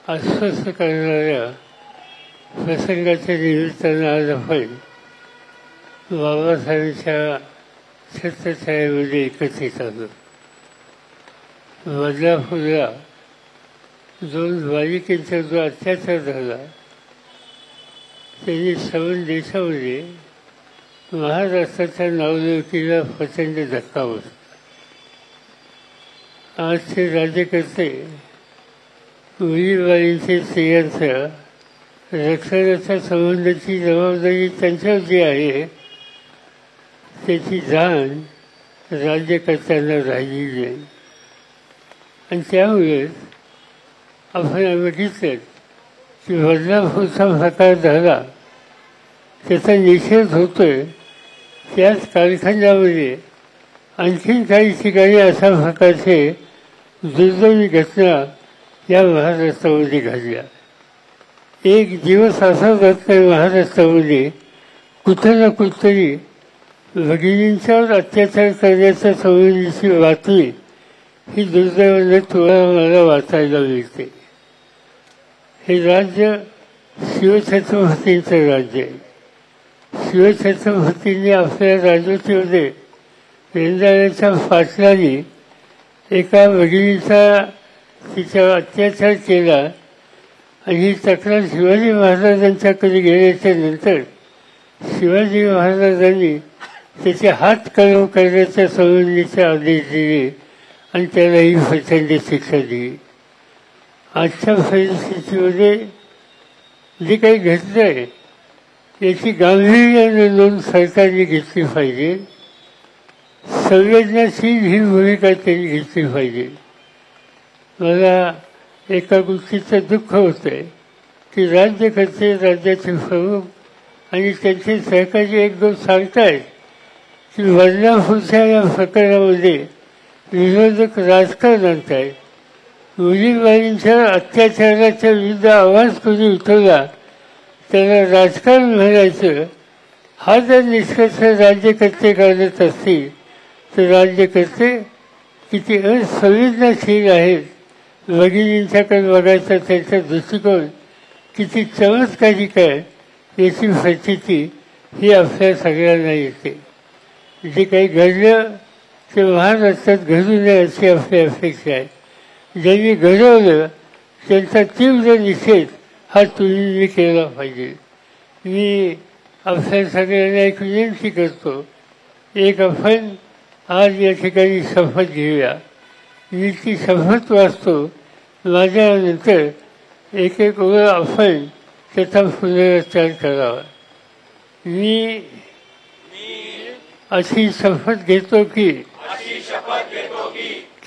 आश्वस्त करणाऱ्या प्रसंगाच्या निमित्तानं आज आपण बाबासाहेबांच्या छत्रछायेमध्ये एकत्रित आलो. बदलापूरला 2 बालिकांचा जो अत्याचार झाला त्यांनी सर्व देशामध्ये महाराष्ट्राच्या नावलौकिकीला प्रचंड धक्का बसला. आजचे राज्यकर्ते मुलीबाईंचे स्त्रियांच्या रक्षणाच्या संबंधाची जबाबदारी त्यांच्यावरती आहे, त्याची जाण राज्यकर्त्यांना राहिलेली नाही. आणि त्यामुळे आपण बघितलं की बदलापूरचा प्रकार झाला त्याचा निषेध होतोय. त्याच कालखंडामध्ये आणखीन काही ठिकाणी अशा प्रकारचे दुर्दैवी घटना या महाराष्ट्रामध्ये घडल्या. एक दिवस असा जात नाही महाराष्ट्रामध्ये कुठं ना कुठतरी भगिनींच्यावर अत्याचार करण्याच्या संबंधीची बातमी ही दुर्दैवाने मला वाचायला मिळते. हे राज्य शिवछत्रपतींचं राज्य आहे. शिवछत्रपतींनी आपल्या राजवटीमध्ये रेंदाळ्याच्या पाटलांनी एका भगिनीचा तिच्यावर अत्याचार केला आणि ही तक्रार शिवाजी महाराजांच्याकडे गेल्याच्या नंतर शिवाजी महाराजांनी त्याचे हात कलम करण्याच्या संबंधीचे आदेश दिले आणि त्याला ही प्रचंड शिक्षा दिली. आजच्या परिस्थितीमध्ये जे काही घडलं आहे याची गांभीर्याने नोंद सरकारने घेतली पाहिजे. संवेदनाशील ही भूमिका त्यांनी घेतली पाहिजे. मला एका गोष्टीचं दुःख होतं आहे की राज्यकर्ते, राज्याचे प्रमुख आणि त्यांचे सहकारी एक गोष्ट सांगतायत की बदलापूरच्या या प्रकरणामध्ये विरोधक राजकारण आणतायत. मुलीबाईंच्या अत्याचाराच्या विरुद्ध आवाज कोणी उठवला त्याला राजकारण म्हणायचं, हा जर निष्कर्ष राज्यकर्ते काढत असतील तर राज्यकर्ते किती असंवेदनशील आहेत. भगिनींच्याकडे बघायचा त्यांचा दृष्टिकोन किती चमत्कारिक आहे याची प्रचिती ही आपल्या सगळ्यांना येते. जे काही घडलं ते महाराष्ट्रात घडू नये अशी आपली अपेक्षा आहे. ज्यांनी घडवलं त्यांचा तीव्र निषेध हा तुम्ही केला पाहिजे. मी आपल्या सगळ्यांना एक विनंती करतो, एक आपण आज या ठिकाणी शपथ घेऊया. मी ती शपथ वाचतो, माझ्यानंतर एक एक ओळ आपण त्याचा पुनरुच्चार करावा. मी अशी शपथ घेतो की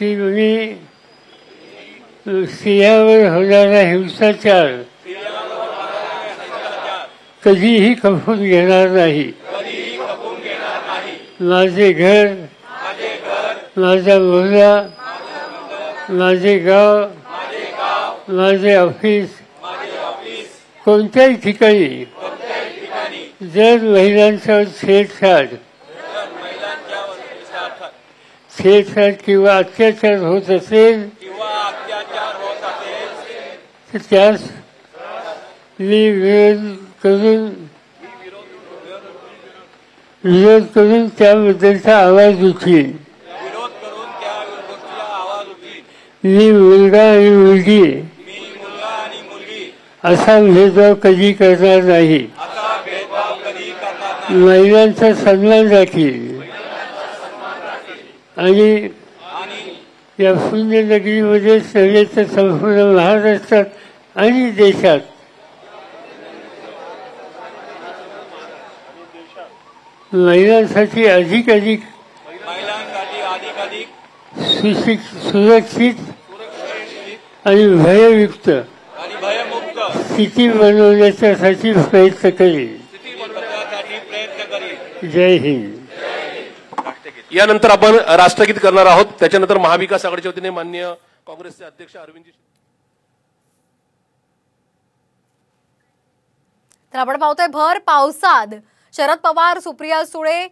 मी स्त्रियांवर होणारा हिंसाचार कधीही खपवून घेणार नाही. माझे घर, माझा मुलगा, माझे गाव, माझे ऑफिस, कोणत्याही ठिकाणी जर महिलांच्यावर छेडछाड किंवा अत्याचार होत असेल तर त्यास मी विरोध करून त्याबद्दलचा आवाज उठवीन. मी मुलगा आणि मुलगी असा भेदभाव कधी करणार नाही. महिलांचा सन्मान राखील आणि या पुण्यनगरीमध्ये नव्हे संपूर्ण महाराष्ट्रात आणि देशात महिलांसाठी अधिकाधिक सुरक्षित आणि भययुक्त स्थिती बनवण्यासाठी प्रयत्न करेल. जय हिंद. यानंतर आपण राष्ट्रगीत करणार आहोत. त्याच्यानंतर महाविकास आघाडीच्या वतीने माननीय काँग्रेसचे अध्यक्ष अरविंदजी. तर आपण पाहतोय भर पावसात शरद पवार, सुप्रिया सुळे